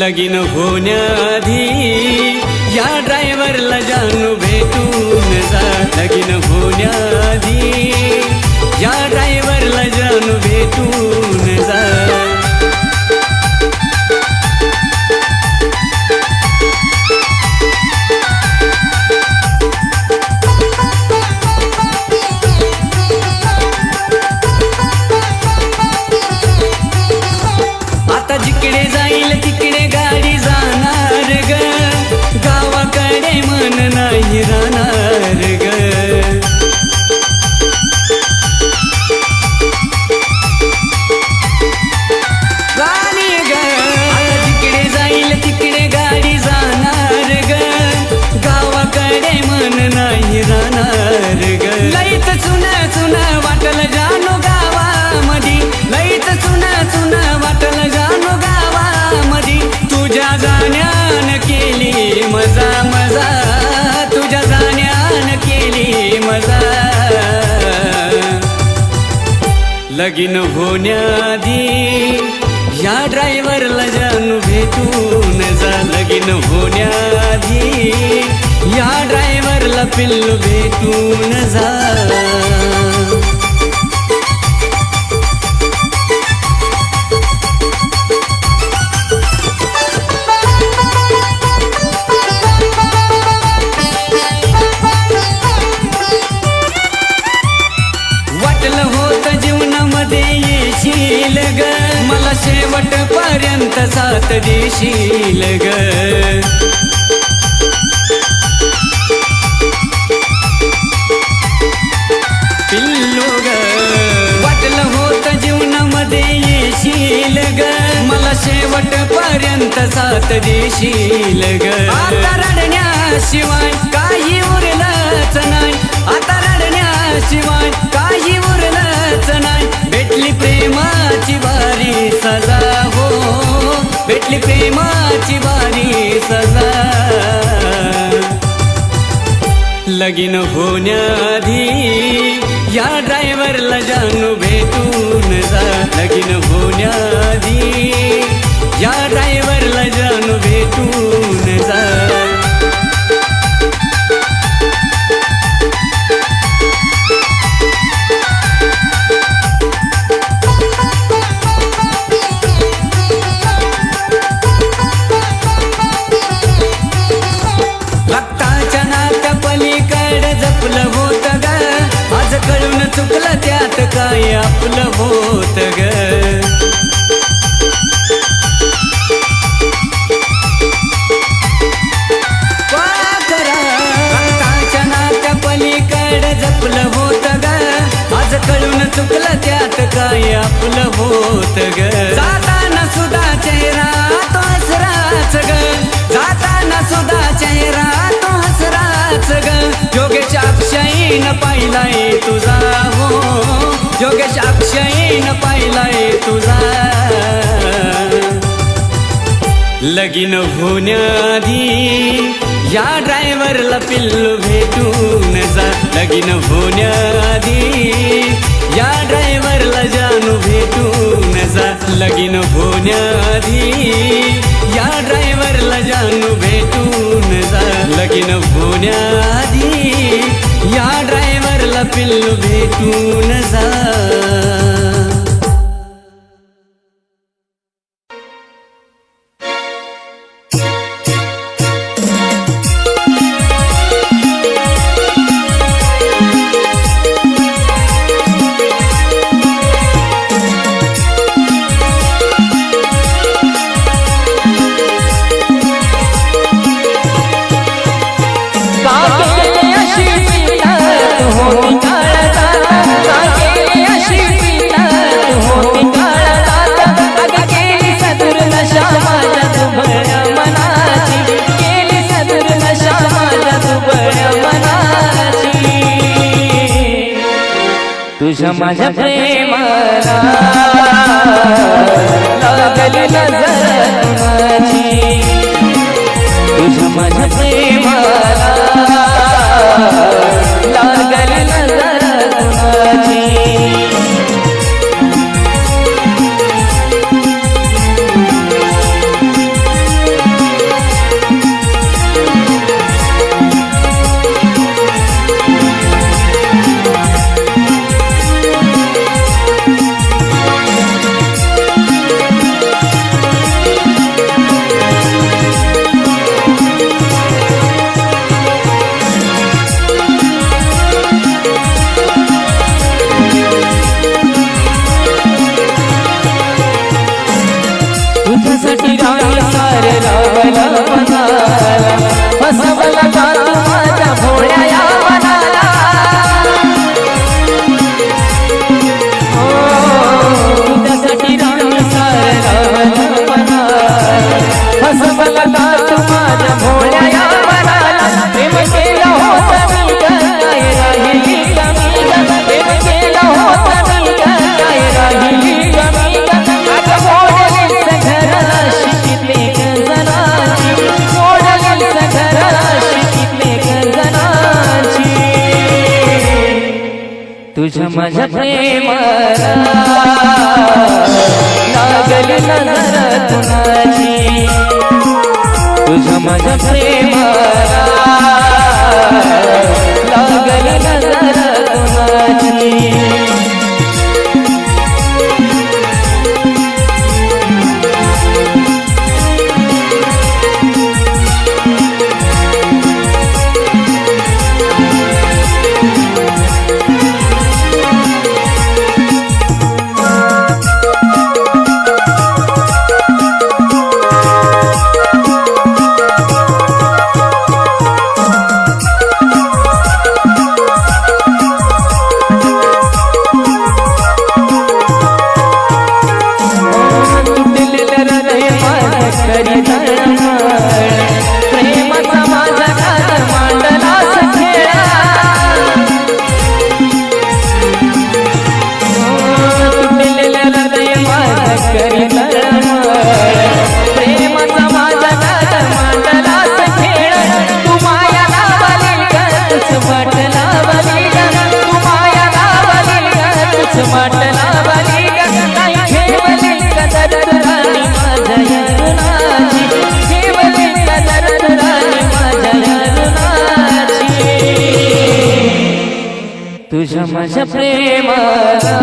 लगीन होण्याआधी या ड्रायव्हरला जानू भेटून जा. लगीन होण्याआधी या ड्रायव्हरला जानू भेटून जा. आता जिकडे जाईल तिकडे गाडी जाणार ग. गावाकडे मन नाही राहणार ग. राणी ग. आता जिकडे जाईल तिकडे गाडी जाणार ग. गावाकडे मन नाही राहणार ग. लईच चुना चुना वाटल जानू गावामधी. लईच चुना चुना वाटल जानू गावामधी. तुझ्या जाण्यान केली मजा मजा. तुझ्या जाण्यान केली मजा. लगीन होण्याआधी या ड्रायव्हरला जानू भेटून जा. लगीन होण्याआधी या ड्रायव्हरला पिल्लू भेटून जा. येशील ग. मला शेवट पर्यंत साथ देशील ग. पिल्लू ग. वाटलं होतं जीवनामध्ये येशील ग. मला शेवट पर्यंत साथ देशील ग. आता रडण्याशिवाय काही उरलंच नाही. आता रडण्याशिवाय काही उरलंच नाही. भेटली प्रेमाची बारी सजा हो. भेटली प्रेमाची बारी सजा. लगीन होण्याआधी या ड्रायव्हरला जानू भेटून जा. लगीन होण्याआधी या ड्रायव्हरला जानू भेटून जा. जपलं होत ग. आज कळून चुकलं त्यात काय आपलं होत ग. रक्ताच्या नात्या पलीकडे जपलं होत ग. आज कळून चुकलं त्यात काय आपलं होत ग. जाताना सुद्धा चेहरा तो हसराच ग. जाताना सुद्धा चेहरा तो हसराच ग. योगेश अक्षयीन पाहिलाय तुझा हो. योगेश अक्षयीन पाहिलाय तुझा. लगीन होण्याआधी या ड्रायव्हरला पिल्लू भेटून जा. लगीन होण्याआधी या ड्रायव्हरला जानू भेटून जा. लगीन होण्याआधी या ड्रायव्हरला जानू भेटून जा. लगीन होण्याआधी या ड्रायव्हरला पिल्लू भेटून जा. तुझ्या माझ्या प्रेमाला लागली नजर माझी. तुझ्या माझ्या प्रेमाला लागली नजर माझी. माझ्या प्रेमाला लागली नजर कुणाची तुझ्या माझ्या प्रेमाला लागली नजर कुणाची प्रेमाचा माझा घात मांडला सखेळा तुटलेल्या हृदय माझा करी प्रेमाचा माझा घात मांडला सखेळा तू माया लावली ग तुझ वाट लावली ग तू माया लावली ग तुझ वाट लावली ग नाही ठेवली कदर राणी माझ्या यरुणाची ठेवली कदर राणी माझ्या यरुणाची तुझ्या माझ्या प्रेमाला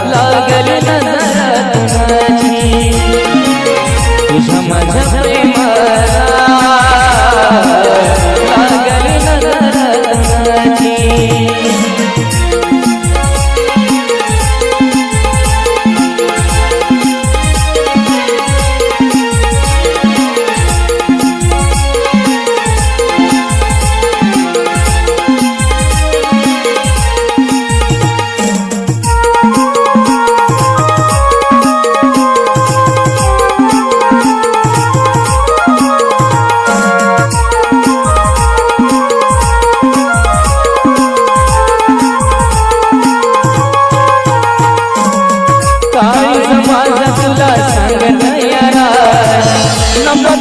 लागली नजर कुणाची तुझ्या माझ्या प्रेमाला लागली नजर कुणाची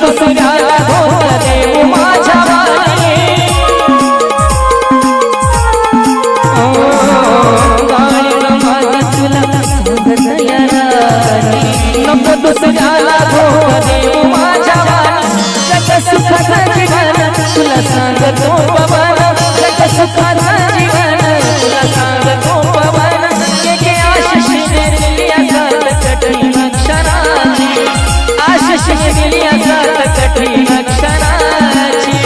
दुसऱ्याला होत देऊ माझ्या वाणी माझा तुला नको दुसऱ्याला होत देऊ माझ्या वाणी जग सुखाचं जीवन तुला सांगतो पवन जग सुखाचं जीवन तुला सांगतो पवन के आशिष दिली असत कठीण क्षणाची आशिष दिली असत कठीण क्षणाची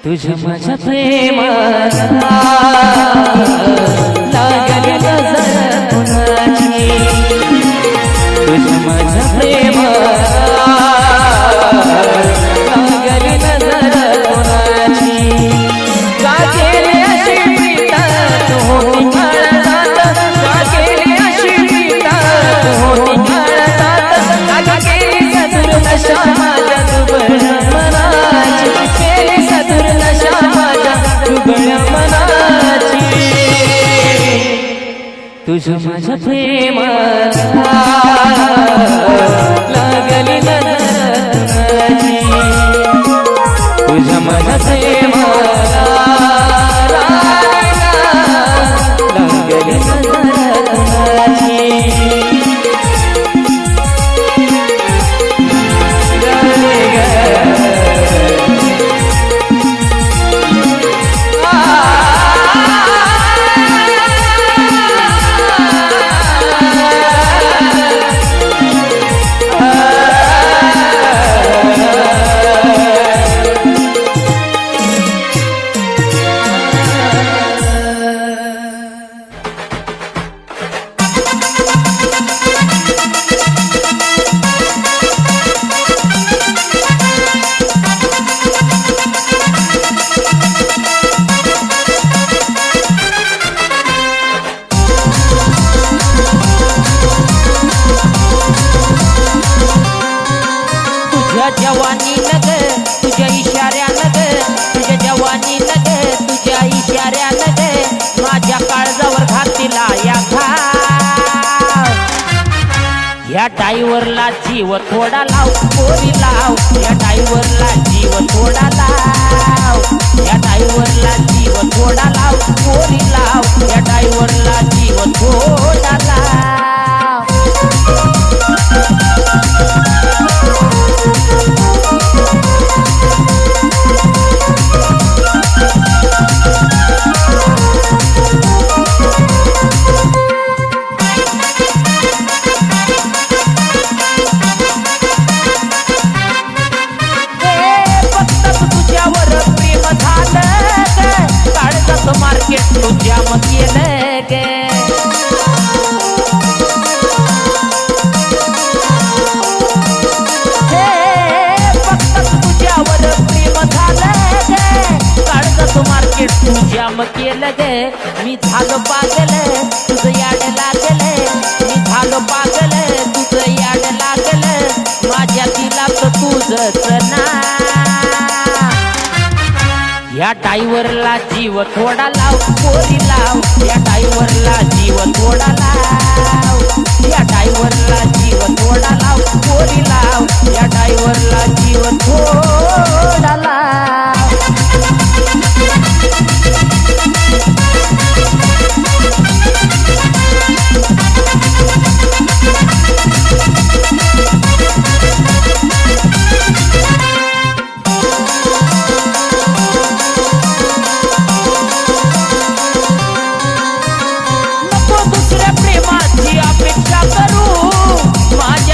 तुझ्या माझ्या प्रेमाला लागली नजर कुणाची तुझ्या माझ्या प्रेमाला लागली नजर कुणाची का केली अशी प्रीता तू होती काळजात का केली अशी प्रीता तू होती काळजात का केली सदुर नशा माझ्या दुबळ मनाची केली सदुर नशा माझ्या दुबळ मनाची तुझ्या माझ्या प्रेमाला लागली नजर कुणाची तुझ्या माझ्या प्रेमाला लागली नजर कुणाची जवानी नग तुझ्या इशाऱ्यानं ग तुझ्या जवानी नग तुझ्या इशाऱ्यानं ग माझ्या काळजावर घातला या घाव ह्या ड्रायव्हरला जीव थोडा लाव पोरी लाव या ड्रायव्हरला जीव थोडा लाव या ड्रायव्हरला जीव थोडा लाव पोरी लाव या ड्रायव्हरला जीव थोडा लाव मार्केट तुझ्या मग केलं गे फक्त तुझ्यावर प्रेम झालं गे काढत मार्केट तुझ्या मग केलं गे मी झालो पागल तुझं याड लागल मी झालो पागल तुझं याड लागल माझ्या दिलात तुझंच ना या ड्रायव्हरला जीव थोडा लाव पोरी लाव या ड्रायव्हरला जीव थोडा लाव या ड्रायव्हरला जीव थोडा लाव पोरी लाव या ड्रायव्हरला जीव थोडा लाव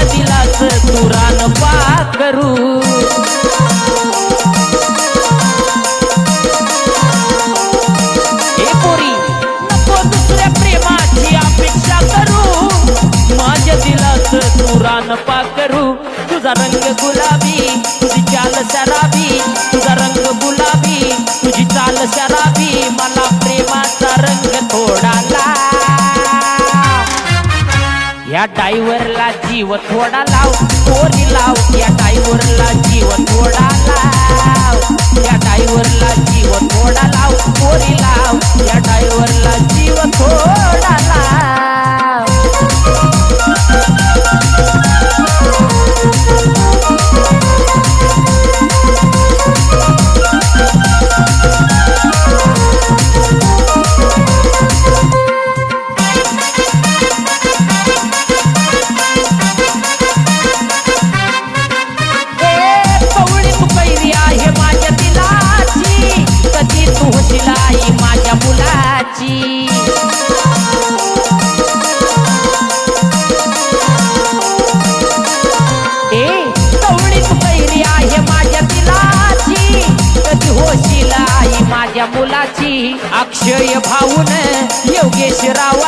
तुरान पाकरू हे पोरी नको दुसऱ्या प्रेमाची अपेक्षा करू माझ्या दिलाच तुरान पाकरू तुझा रंग गुलाबी तुझी चाल शराबी तुझा रंग गुलाबी तुझी चाल शराबी मला प्रेमाचा रंग थोडा या ड्रायव्हरला जीव थोडा लाव पोरी लाव या ड्रायव्हरला जीव थोडा लाव या ड्रायव्हरला जीव थोडा लाव पोरी लाव या ड्रायव्हरला जीव थोडा लाव माझ्या मुलाची कवळी तू कैरी आहे माझ्या दिलाची कधी होशील आई माझ्या मुलाची अक्षय भाऊन योगेश राव